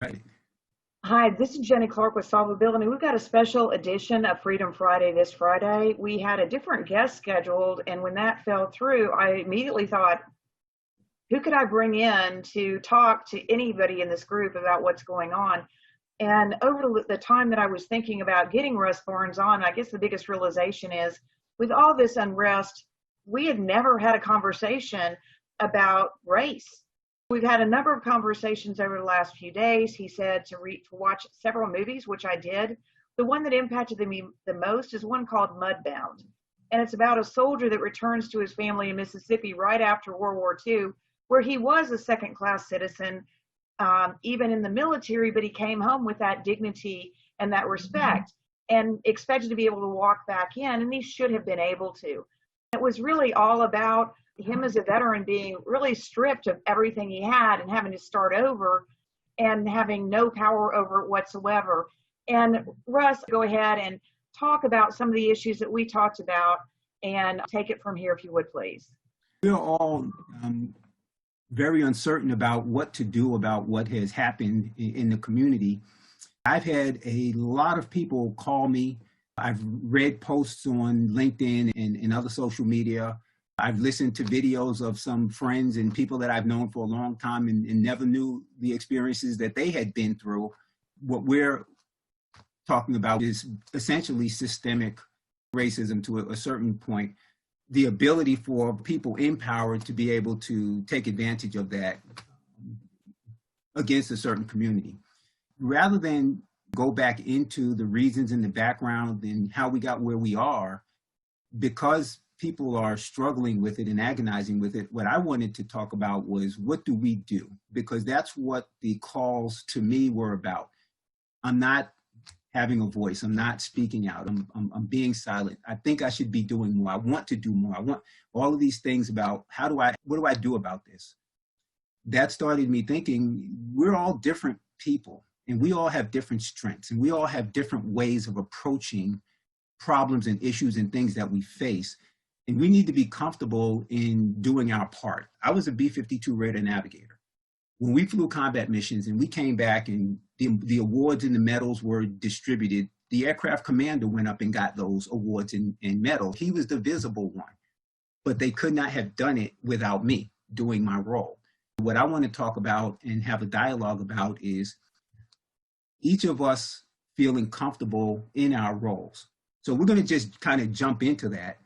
Right. Hi, this is Jenny Clark with Solvability. We've got a special edition of Freedom Friday this Friday. We had a different guest scheduled, and when that fell through, I immediately thought, who could I bring in to talk to anybody in this group about what's going on? And over the time that I was thinking about getting Russ Barnes on, I guess the biggest realization is with all this unrest, we had never had a conversation about race. We've had a number of conversations over the last few days. He said to watch several movies, which I did. The one that impacted me the most is one called Mudbound. And it's about a soldier that returns to his family in Mississippi right after World War II, where he was a second-class citizen, even in the military, but he came home with that dignity and that respect and expected to be able to walk back in, and he should have been able to. It was really all about him as a veteran being really stripped of everything he had and having to start over and having no power over it whatsoever. And Russ, go ahead and talk about some of the issues that we talked about and take it from here, if you would, please. We're all very uncertain about what to do about what has happened in the community. I've had a lot of people call me. I've read posts on LinkedIn and other social media. I've listened to videos of some friends and people that I've known for a long time and never knew the experiences that they had been through. What we're talking about is essentially systemic racism to a certain point. The ability for people in power to be able to take advantage of that against a certain community. Rather than go back into the reasons in the background and how we got where we are, because people are struggling with it and agonizing with it, what I wanted to talk about was, what do we do? Because that's what the calls to me were about. I'm not having a voice. I'm not speaking out. I'm being silent. I think I should be doing more. I want to do more. I want all of these things about what do I do about this? That started me thinking, we're all different people and we all have different strengths and we all have different ways of approaching problems and issues and things that we face. And we need to be comfortable in doing our part. I was a B-52 radar navigator. When we flew combat missions and we came back and the awards and the medals were distributed, the aircraft commander went up and got those awards and medals. He was the visible one, but they could not have done it without me doing my role. What I want to talk about and have a dialogue about is each of us feeling comfortable in our roles. So we're going to just kind of jump into that.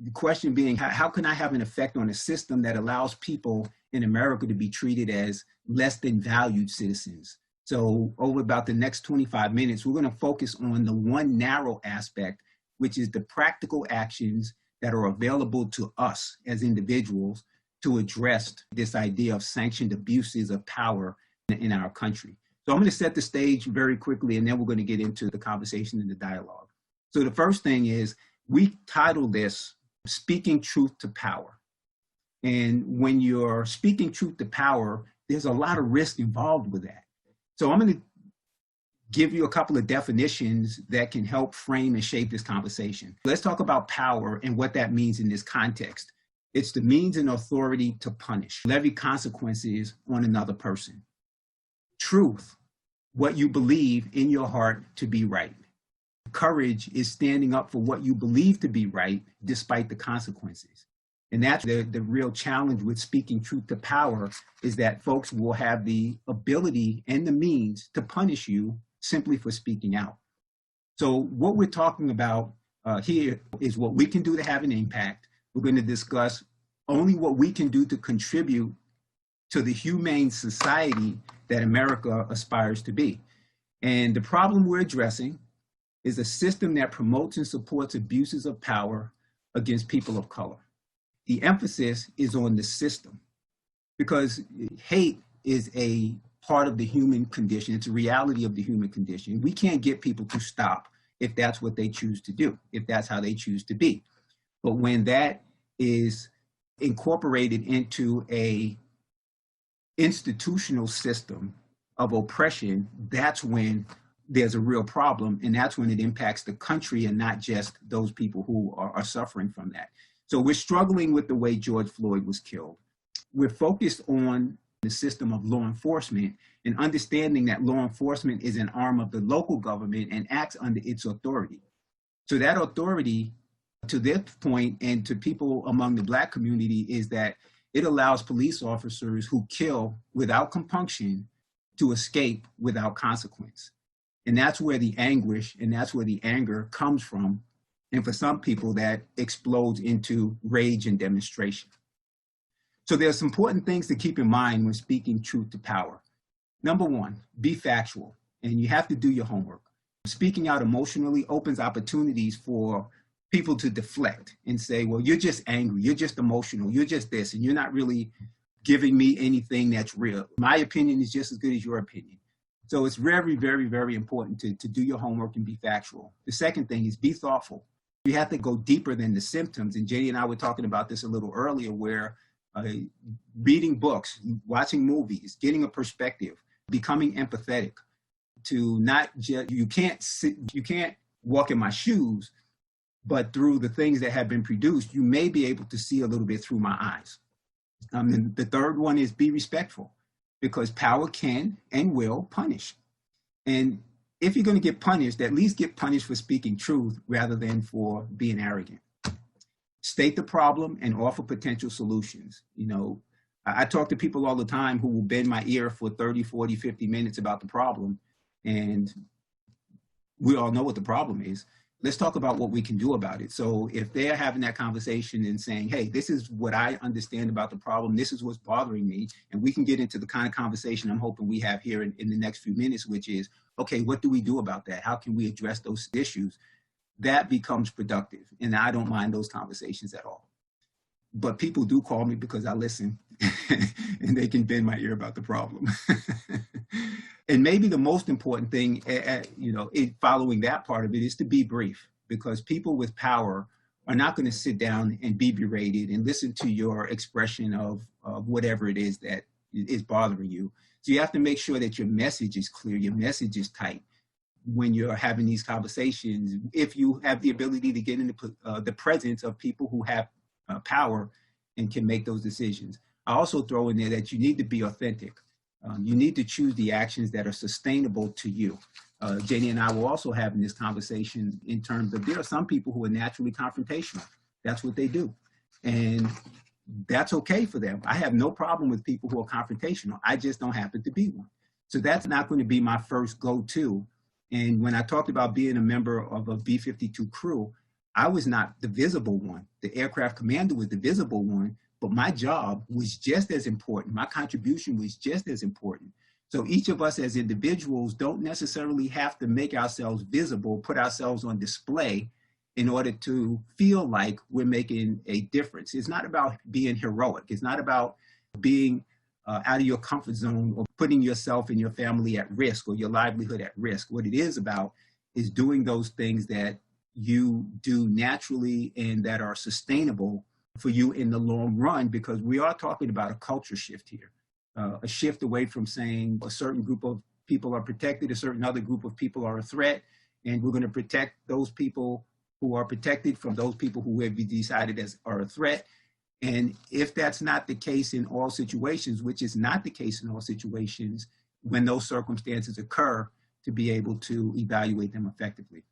The question being, how can I have an effect on a system that allows people in America to be treated as less than valued citizens? So over about the next 25 minutes, we're going to focus on the one narrow aspect, which is the practical actions that are available to us as individuals to address this idea of sanctioned abuses of power in our country. So I'm going to set the stage very quickly, and then we're going to get into the conversation and the dialogue. So the first thing is, we title this Speaking Truth to Power. And when you're speaking truth to power, there's a lot of risk involved with that. So I'm going to give you a couple of definitions that can help frame and shape this conversation. Let's talk about power and what that means in this context. It's the means and authority to punish, levy consequences on another person. Truth, what you believe in your heart to be right. Courage is standing up for what you believe to be right, despite the consequences. And that's the real challenge with speaking truth to power, is that folks will have the ability and the means to punish you simply for speaking out. So what we're talking about here is what we can do to have an impact. We're going to discuss only what we can do to contribute to the humane society that America aspires to be. And the problem we're addressing is a system that promotes and supports abuses of power against people of color. The emphasis is on the system, because hate is a part of the human condition. It's a reality of the human condition. We can't get people to stop if that's what they choose to do, if that's how they choose to be. But when that is incorporated into a institutional system of oppression, that's when there's a real problem, and that's when it impacts the country and not just those people who are suffering from that. So we're struggling with the way George Floyd was killed. We're focused on the system of law enforcement, and understanding that law enforcement is an arm of the local government and acts under its authority. So that authority, to this point, and to people among the Black community, is that it allows police officers who kill without compunction to escape without consequence. And that's where the anguish and that's where the anger comes from. And for some people, that explodes into rage and demonstration. So there's some important things to keep in mind when speaking truth to power. Number one, be factual, and you have to do your homework. Speaking out emotionally opens opportunities for people to deflect and say, well, you're just angry, you're just emotional, you're just this, and you're not really giving me anything that's real. My opinion is just as good as your opinion. So it's very, very, very important to do your homework and be factual. The second thing is be thoughtful. You have to go deeper than the symptoms. And Jenny and I were talking about this a little earlier, where reading books, watching movies, getting a perspective, becoming empathetic, to not just, you can't walk in my shoes, but through the things that have been produced, you may be able to see a little bit through my eyes. And the third one is be respectful, because power can and will punish. And if you're going to get punished, at least get punished for speaking truth rather than for being arrogant. State the problem and offer potential solutions. You know, I talk to people all the time who will bend my ear for 30, 40, 50 minutes about the problem. And we all know what the problem is. Let's talk about what we can do about it. So if they're having that conversation and saying, hey, this is what I understand about the problem, this is what's bothering me, and we can get into the kind of conversation I'm hoping we have here in the next few minutes, which is, okay, what do we do about that? How can we address those issues? That becomes productive, and I don't mind those conversations at all. But people do call me because I listen, and they can bend my ear about the problem. And maybe the most important thing, following that part of it, is to be brief, because people with power are not going to sit down and be berated and listen to your expression of whatever it is that is bothering you. So you have to make sure that your message is clear, your message is tight when you're having these conversations. If you have the ability to get into the presence of people who have power and can make those decisions. I also throw in there that you need to be authentic. You need to choose the actions that are sustainable to you. Jenny and I were also having this conversation in terms of, there are some people who are naturally confrontational. That's what they do. And that's okay for them. I have no problem with people who are confrontational. I just don't happen to be one. So that's not going to be my first go-to. And when I talked about being a member of a B-52 crew, I was not the visible one. The aircraft commander was the visible one, but my job was just as important. My contribution was just as important. So each of us as individuals don't necessarily have to make ourselves visible, put ourselves on display in order to feel like we're making a difference. It's not about being heroic. It's not about being out of your comfort zone or putting yourself and your family at risk or your livelihood at risk. What it is about is doing those things that you do naturally and that are sustainable for you in the long run, because we are talking about a culture shift here, a shift away from saying a certain group of people are protected, a certain other group of people are a threat, and we're going to protect those people who are protected from those people who have been decided as are a threat. And if that's not the case in all situations, which is not the case in all situations, when those circumstances occur, to be able to evaluate them effectively.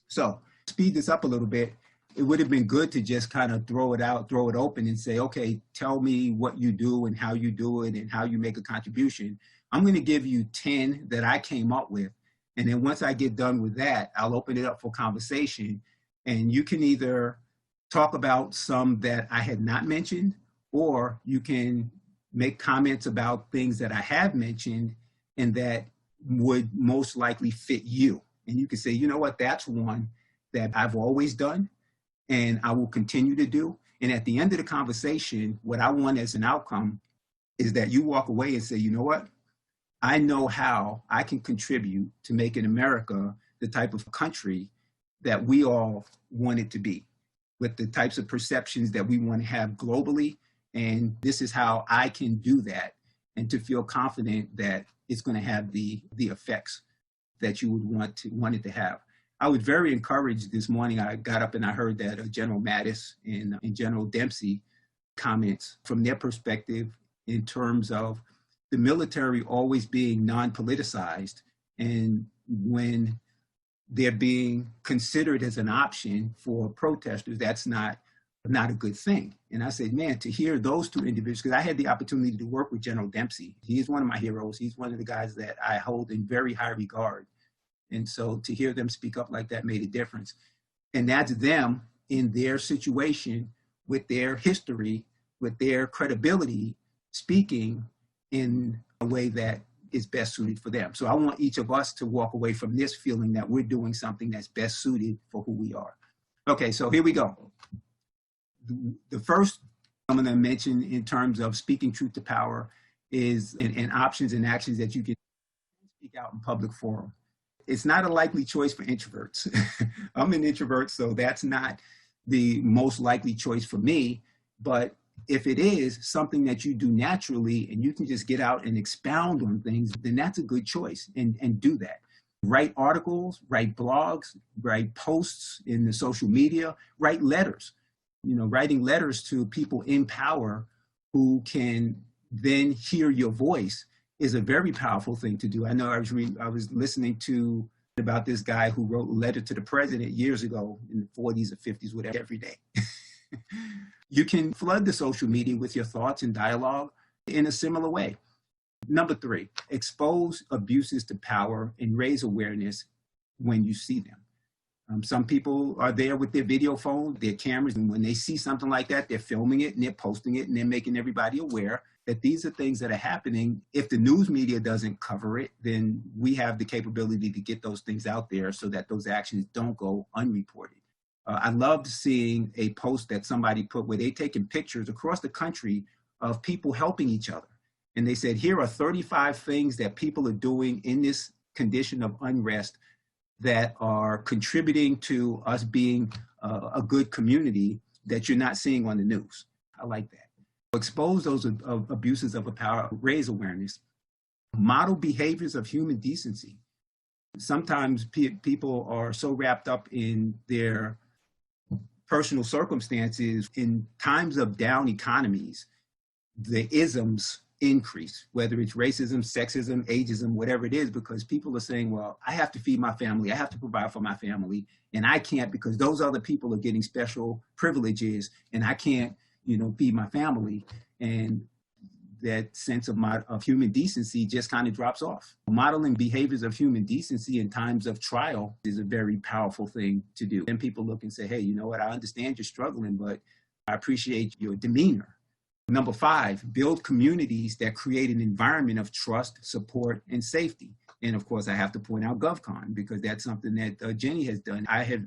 So speed this up a little bit. It would have been good to just kind of throw it open and say, okay, tell me what you do and how you do it and how you make a contribution. I'm going to give you 10 that I came up with. And then once I get done with that, I'll open it up for conversation. And you can either talk about some that I had not mentioned, or you can make comments about things that I have mentioned and that would most likely fit you. And you can say, you know what, that's one that I've always done and I will continue to do. And at the end of the conversation, what I want as an outcome is that you walk away and say, you know what, I know how I can contribute to making America the type of country that we all want it to be, with the types of perceptions that we want to have globally. And this is how I can do that, and to feel confident that it's going to have the effects that you would want it to have. I was very encouraged this morning. I got up and I heard that General Mattis and General Dempsey comments from their perspective in terms of the military always being non-politicized, and when they're being considered as an option for protesters, that's not a good thing. And I said, man, to hear those two individuals, because I had the opportunity to work with General Dempsey. He is one of my heroes. He's one of the guys that I hold in very high regard. And so to hear them speak up like that made a difference. And that's them in their situation, with their history, with their credibility, speaking in a way that is best suited for them. So I want each of us to walk away from this feeling that we're doing something that's best suited for who we are. Okay, so here we go. The first I'm going to mention in terms of speaking truth to power is and options and actions that you can speak out in public forum. It's not a likely choice for introverts. I'm an introvert, so that's not the most likely choice for me. But if it is something that you do naturally and you can just get out and expound on things, then that's a good choice, and do that. Write articles, write blogs, write posts in the social media, write letters. You know, writing letters to people in power who can then hear your voice is a very powerful thing to do. I know I was listening to about this guy who wrote a letter to the president years ago in the 40s or 50s, whatever, every day. You can flood the social media with your thoughts and dialogue in a similar way. Number 3, expose abuses to power and raise awareness when you see them. Some people are there with their video phone, their cameras, and when they see something like that, they're filming it and they're posting it and they're making everybody aware that these are things that are happening. If the news media doesn't cover it, then we have the capability to get those things out there so that those actions don't go unreported. I loved seeing a post that somebody put where they're taking pictures across the country of people helping each other. And they said, here are 35 things that people are doing in this condition of unrest that are contributing to us being a good community that you're not seeing on the news. I like that. Expose those abuses of power, raise awareness, model behaviors of human decency. Sometimes people are so wrapped up in their personal circumstances. In times of down economies, the isms increase, whether it's racism, sexism, ageism, whatever it is, because people are saying, well, I have to feed my family, I have to provide for my family, and I can't because those other people are getting special privileges and I can't, feed my family. And that sense of human decency just kind of drops off. Modeling behaviors of human decency in times of trial is a very powerful thing to do. And people look and say, hey, you know what, I understand you're struggling, but I appreciate your demeanor. Number 5, build communities that create an environment of trust, support, and safety. And of course, I have to point out GovCon because that's something that Jenny has done. I have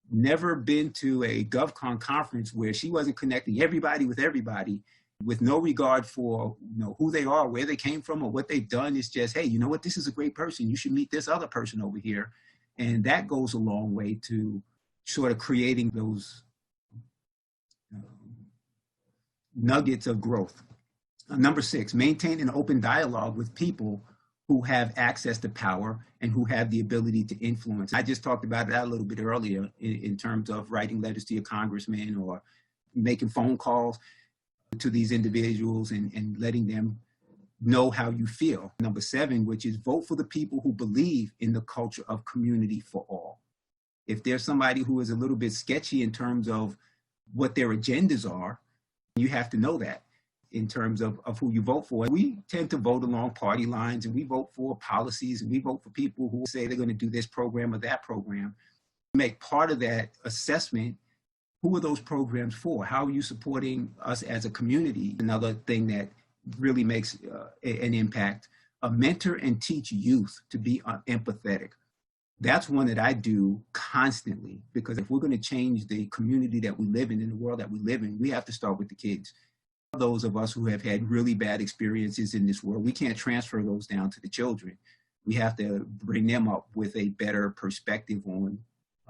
never been to a GovCon conference where she wasn't connecting everybody with no regard for who they are, where they came from, or what they've done. It's just, hey, you know what, this is a great person. You should meet this other person over here. And that goes a long way to sort of creating those nuggets of growth. Number 6, maintain an open dialogue with people who have access to power and who have the ability to influence. I just talked about that a little bit earlier in terms of writing letters to your congressman or making phone calls to these individuals and letting them know how you feel. Number 7, which is vote for the people who believe in the culture of community for all. If there's somebody who is a little bit sketchy in terms of what their agendas are, you have to know that in terms of who you vote for. We tend to vote along party lines, and we vote for policies, and we vote for people who say they're going to do this program or that program. Make part of that assessment, who are those programs for? How are you supporting us as a community? Another thing that really makes an impact, mentor and teach youth to be empathetic. That's one that I do constantly, because if we're going to change the community that we live in the world that we live in, we have to start with the kids. Those of us who have had really bad experiences in this world, we can't transfer those down to the children. We have to bring them up with a better perspective on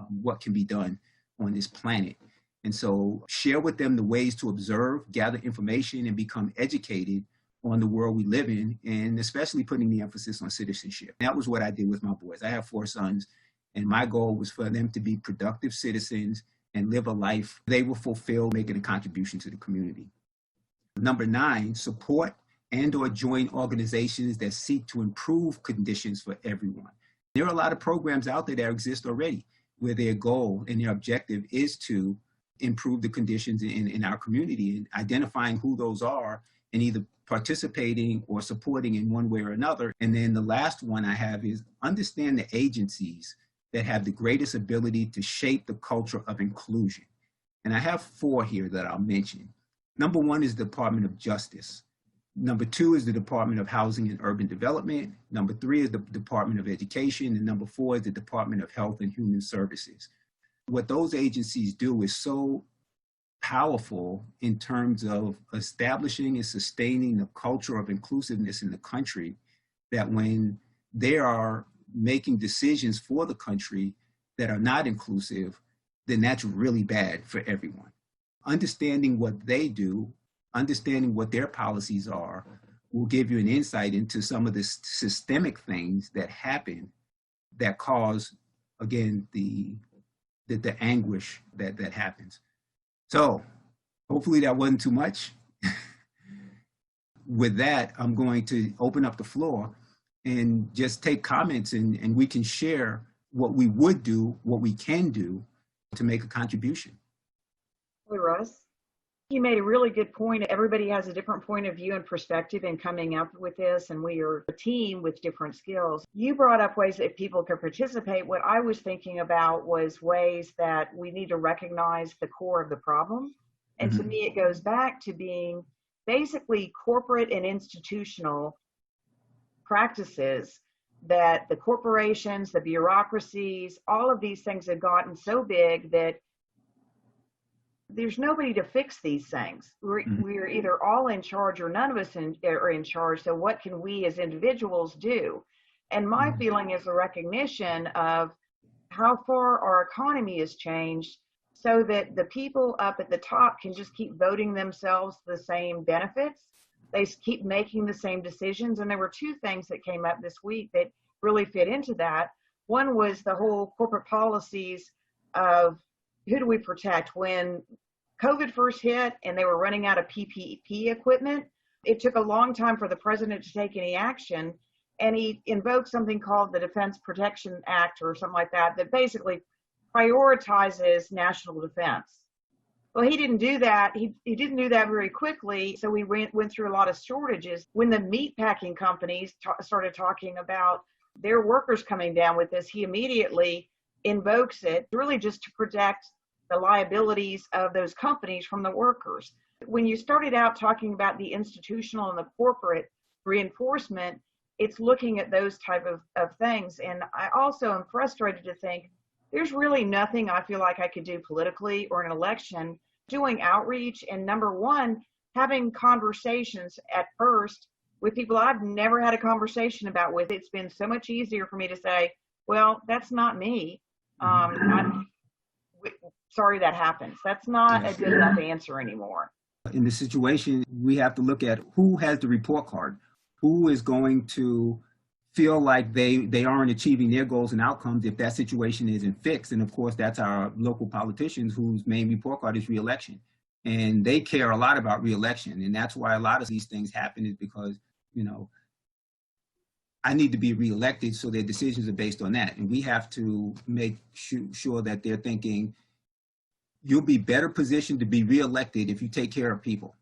what can be done on this planet. And so share with them the ways to observe, gather information, and become educated on the world we live in, and especially putting the emphasis on citizenship. That was what I did with my boys. I have 4 sons, and my goal was for them to be productive citizens and live a life they will fulfill, making a contribution to the community. Number 9, support and or join organizations that seek to improve conditions for everyone. There are a lot of programs out there that exist already where their goal and their objective is to improve the conditions in our community, and identifying who those are and either participating or supporting in one way or another. And then the last one I have is understand the agencies that have the greatest ability to shape the culture of inclusion. And I have 4 here that I'll mention. Number 1 is the Department of Justice. Number 2 is the Department of Housing and Urban Development. Number 3 is the Department of Education. And number 4 is the Department of Health and Human Services. What those agencies do is so powerful in terms of establishing and sustaining the culture of inclusiveness in the country, that when they are making decisions for the country that are not inclusive, then that's really bad for everyone. Understanding what they do, understanding what their policies are, will give you an insight into some of the systemic things that happen that cause, again, the anguish that happens. So hopefully that wasn't too much. With that, I'm going to open up the floor and just take comments, and we can share what we would do, what we can do to make a contribution. Hey, Russ, you made a really good point. Everybody has a different point of view and perspective in coming up with this, and we are a team with different skills. You brought up ways that people could participate. What I was thinking about was ways that we need to recognize the core of the problem. And to me, it goes back to being basically corporate and institutional practices that the corporations, the bureaucracies, all of these things have gotten so big that there's nobody to fix these things. We're either all in charge or none of us are in charge. So what can we as individuals do? And my feeling is a recognition of how far our economy has changed, so that the people up at the top can just keep voting themselves the same benefits. They keep making the same decisions. And there were 2 things that came up this week that really fit into that. One was the whole corporate policies of who do we protect? When COVID first hit and they were running out of PPE equipment, it took a long time for the president to take any action. And he invoked something called the Defense Protection Act or something like that, that basically prioritizes national defense. Well, he didn't do that. He didn't do that very quickly. So we went through a lot of shortages. When the meat packing companies started talking about their workers coming down with this, he immediately invokes it, really just to protect the liabilities of those companies from the workers. When you started out talking about the institutional and the corporate reinforcement, it's looking at those type of things. And I also am frustrated to think there's really nothing I feel like I could do politically or an election doing outreach. And number 1, having conversations at first with people I've never had a conversation about with. It's been so much easier for me to say, well, that's not me. I'm sorry that happens. That's not a good enough answer anymore. In this situation, we have to look at who has the report card, who is going to feel like they aren't achieving their goals and outcomes if that situation isn't fixed. And of course, that's our local politicians whose main report card is reelection. And they care a lot about reelection. And that's why a lot of these things happen, is because, I need to be reelected, so their decisions are based on that. And we have to make sure that they're thinking, you'll be better positioned to be reelected if you take care of people.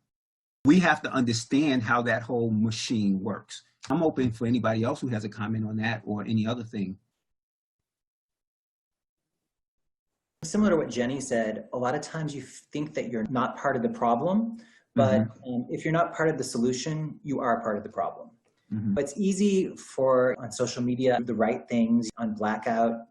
We have to understand how that whole machine works. I'm open for anybody else who has a comment on that or any other thing. Similar to what Jenny said, a lot of times you think that you're not part of the problem, but if you're not part of the solution, you are part of the problem. But it's easy for, on social media, the right things. On blackout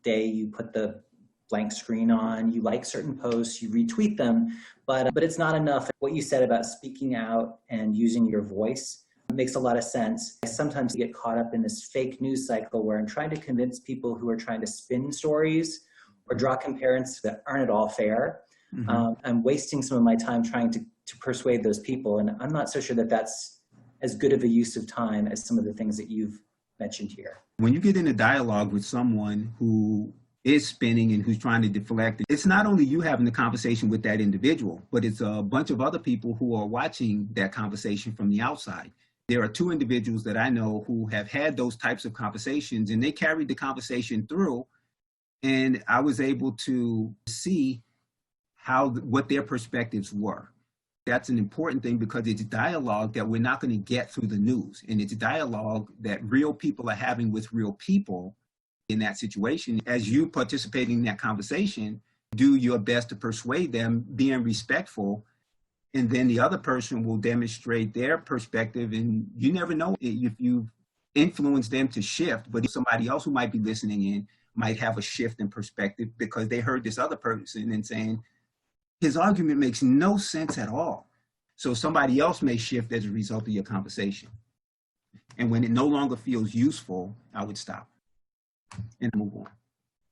day, you put the blank screen on, you like certain posts, you retweet them, but it's not enough. What you said about speaking out and using your voice makes a lot of sense. I sometimes get caught up in this fake news cycle where I'm trying to convince people who are trying to spin stories or draw comparisons that aren't at all fair. I'm wasting some of my time trying to persuade those people, and I'm not so sure that that's as good of a use of time as some of the things that you've mentioned here. When you get in a dialogue with someone who is spinning and who's trying to deflect. It's not only you having the conversation with that individual, but it's a bunch of other people who are watching that conversation from the outside. There are two individuals that I know who have had those types of conversations, and they carried the conversation through, and I was able to see what their perspectives were. That's an important thing because it's dialogue that we're not going to get through the news, and it's dialogue that real people are having with real people in that situation. As you participating in that conversation, do your best to persuade them, being respectful, and then the other person will demonstrate their perspective. And you never know if you've influenced them to shift, but somebody else who might be listening in might have a shift in perspective because they heard this other person and saying, his argument makes no sense at all. So somebody else may shift as a result of your conversation. And when it no longer feels useful, I would stop and move on.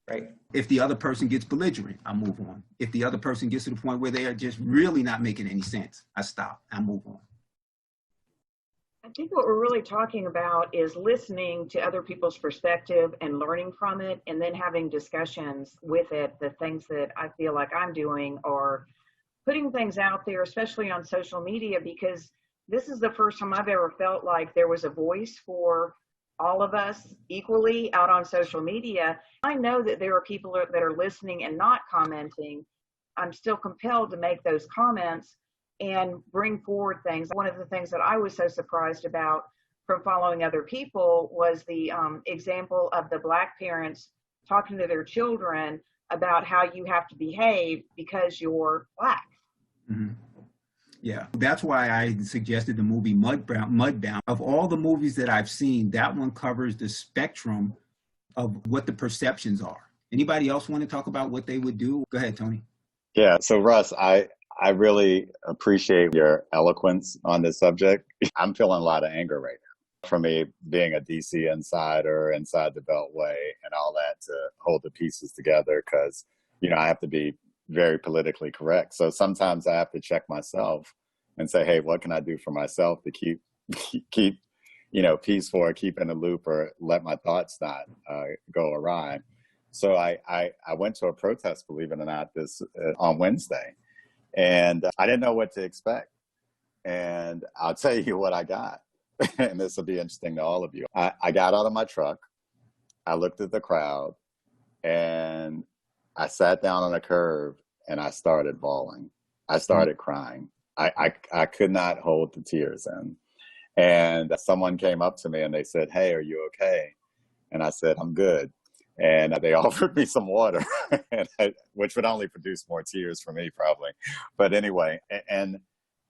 Right. If the other person gets belligerent, I move on. If the other person gets to the point where they are just really not making any sense, I stop, I move on. I think what we're really talking about is listening to other people's perspective and learning from it, and then having discussions with it. The things that I feel like I'm doing are putting things out there, especially on social media, because this is the first time I've ever felt like there was a voice for all of us equally out on social media. I know that there are people that are listening and not commenting. I'm still compelled to make those comments and bring forward things. One of the things that I was so surprised about from following other people was the example of the Black parents talking to their children about how you have to behave because you're Black. Mm-hmm. Yeah, that's why I suggested the movie Mudbound. Of all the movies that I've seen, that one covers the spectrum of what the perceptions are. Anybody else want to talk about what they would do? Go ahead, Tony. Yeah, so Russ, I really appreciate your eloquence on this subject. I'm feeling a lot of anger right now for me being a DC insider inside the Beltway and all that to hold the pieces together because, I have to be very politically correct. So sometimes I have to check myself and say, hey, what can I do for myself to keep peaceful or keep in the loop or let my thoughts not go awry. So I went to a protest, believe it or not, on Wednesday, and I didn't know what to expect. And I'll tell you what I got, and this will be interesting to all of you. I got out of my truck, I looked at the crowd, and I sat down on a curb and I started bawling. I started crying. I could not hold the tears in. And someone came up to me and they said, hey, are you okay? And I said, I'm good. And they offered me some water, which would only produce more tears for me probably. But anyway, and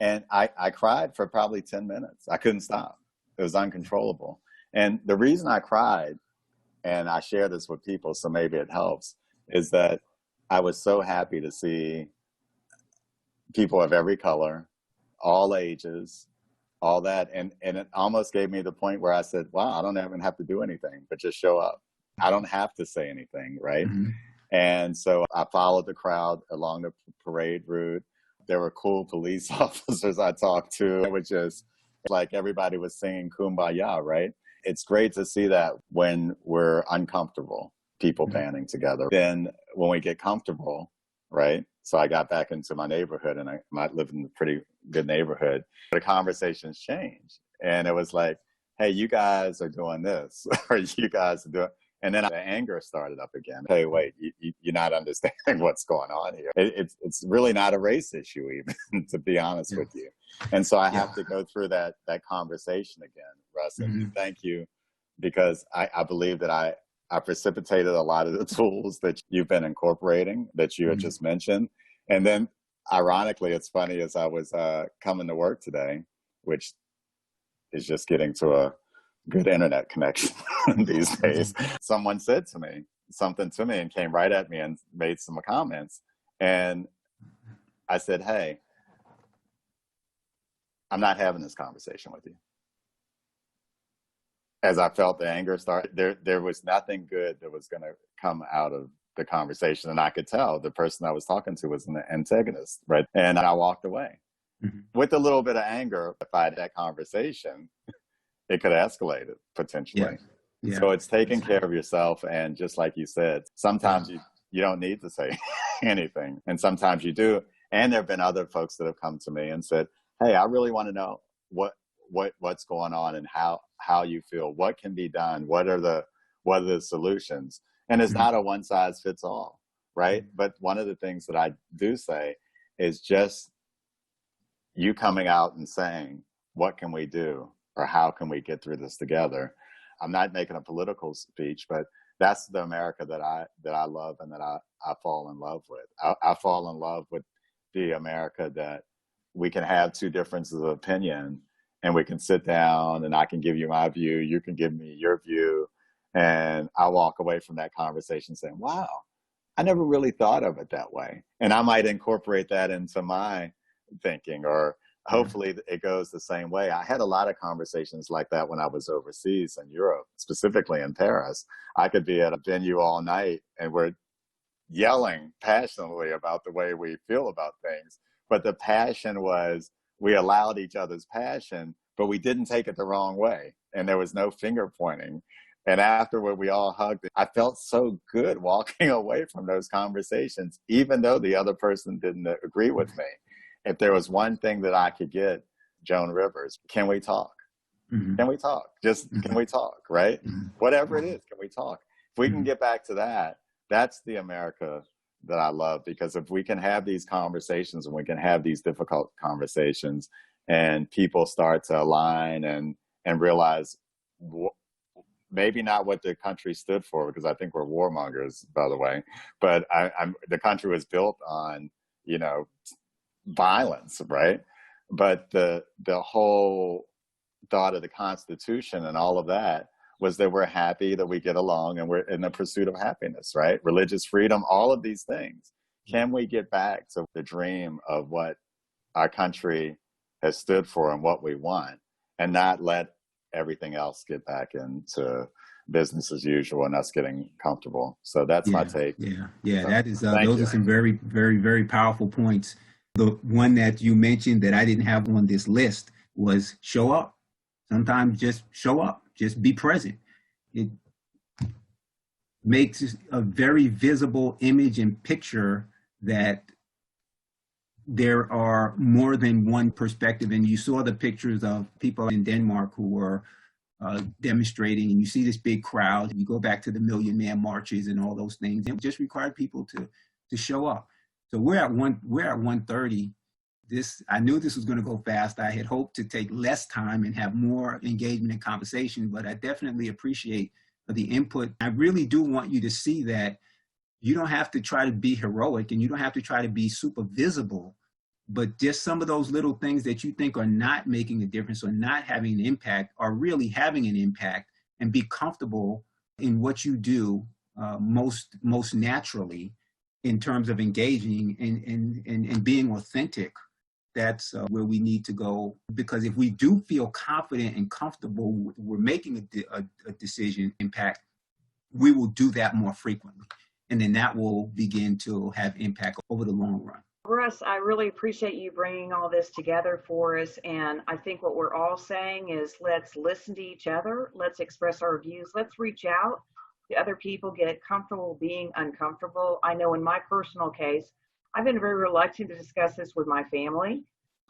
I cried for probably 10 minutes. I couldn't stop. It was uncontrollable. And the reason I cried, and I share this with people, so maybe it helps, is that I was so happy to see people of every color, all ages, all that. And it almost gave me the point where I said, wow, I don't even have to do anything, but just show up. I don't have to say anything, right? Mm-hmm. And so I followed the crowd along the parade route. There were cool police officers I talked to. It was just like everybody was singing Kumbaya, right? It's great to see that when we're uncomfortable, people banding together. Then when we get comfortable, right? So I got back into my neighborhood, and I might live in a pretty good neighborhood. The conversations changed. And it was like, hey, you guys are doing this, or you guys are doing, and then the anger started up again. Hey, wait, you're not understanding what's going on here. It's really not a race issue even, to be honest with you. And so I have to go through that conversation again, Russ, and thank you, because I believe that I precipitated a lot of the tools that you've been incorporating, that you had just mentioned. And then, ironically, it's funny, as I was coming to work today, which is just getting to a good internet connection these days, someone said something to me and came right at me and made some comments. And I said, hey, I'm not having this conversation with you. As I felt the anger start, there was nothing good that was going to come out of the conversation. And I could tell the person I was talking to was an antagonist, right? And I walked away. With a little bit of anger. If I had that conversation, it could have escalated potentially. Yeah. So it's taking care of yourself. And just like you said, sometimes you don't need to say anything. And sometimes you do. And there have been other folks that have come to me and said, hey, I really want to know what's going on and how you feel, what can be done, what are the solutions. And it's not a one size fits all, right? But one of the things that I do say is just you coming out and saying, what can we do, or how can we get through this together? I'm not making a political speech, but that's the America that I love and that I fall in love with. I fall in love with the America that we can have two differences of opinion, and we can sit down and I can give you my view, you can give me your view, and I walk away from that conversation saying, wow, I never really thought of it that way. And I might incorporate that into my thinking, or hopefully it goes the same way. I had a lot of conversations like that when I was overseas in Europe, specifically in Paris. I could be at a venue all night and we're yelling passionately about the way we feel about things. But the passion was, we allowed each other's passion, but we didn't take it the wrong way. And there was no finger pointing. And afterward, we all hugged. I felt so good walking away from those conversations, even though the other person didn't agree with me. If there was one thing that I could get, Joan Rivers, can we talk? Can we talk? Just can we talk, right? Whatever it is, can we talk? If we can get back to that, that's the America that I love, because if we can have these conversations and we can have these difficult conversations and people start to align and realize maybe not what the country stood for, because I think we're warmongers, by the way, but the country was built on, violence, right? But the whole thought of the Constitution and all of that was that we're happy that we get along and we're in the pursuit of happiness, right? Religious freedom, all of these things. Can we get back to the dream of what our country has stood for and what we want, and not let everything else get back into business as usual and us getting comfortable? So that's my take. Yeah. That is, those are some very, very, very powerful points. The one that you mentioned that I didn't have on this list was show up. Sometimes just show up, just be present. It makes a very visible image and picture that there are more than one perspective. And you saw the pictures of people in Denmark who were demonstrating, and you see this big crowd. You go back to the Million Man marches and all those things. It just required people to show up. So we're at 1:30. I knew this was going to go fast. I had hoped to take less time and have more engagement and conversation, but I definitely appreciate the input. I really do want you to see that you don't have to try to be heroic and you don't have to try to be super visible, but just some of those little things that you think are not making a difference or not having an impact are really having an impact, and be comfortable in what you do most naturally in terms of engaging and being authentic. That's where we need to go, because if we do feel confident and comfortable we're making a decision impact, we will do that more frequently. And then that will begin to have impact over the long run. Russ, I really appreciate you bringing all this together for us. And I think what we're all saying is, let's listen to each other. Let's express our views. Let's reach out to other people, get comfortable being uncomfortable. I know in my personal case, I've been very reluctant to discuss this with my family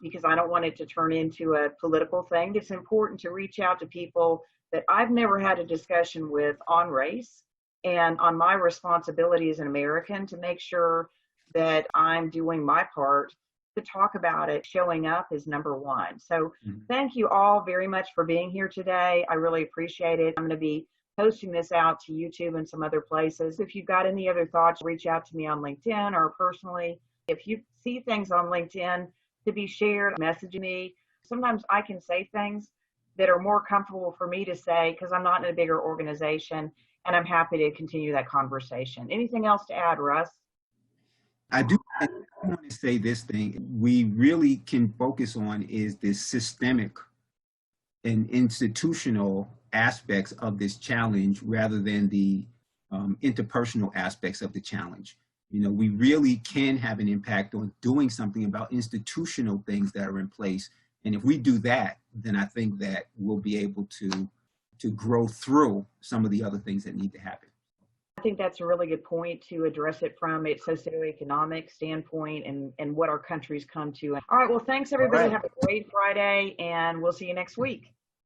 because I don't want it to turn into a political thing. It's important to reach out to people that I've never had a discussion with on race and on my responsibility as an American to make sure that I'm doing my part to talk about it. Showing up is number one. So thank you all very much for being here today. I really appreciate it. I'm going to be posting this out to YouTube and some other places. If you've got any other thoughts, reach out to me on LinkedIn or personally. If you see things on LinkedIn to be shared, message me. Sometimes I can say things that are more comfortable for me to say because I'm not in a bigger organization, and I'm happy to continue that conversation. Anything else to add, Russ? I want to say this thing we really can focus on is the systemic and institutional aspects of this challenge rather than the interpersonal aspects of the challenge. We really can have an impact on doing something about institutional things that are in place. And if we do that, then I think that we'll be able to to grow through some of the other things that need to happen. I think that's a really good point to address it from a socioeconomic standpoint and what our country's come to. All right. Well, thanks everybody. All right. Have a great Friday, and we'll see you next week.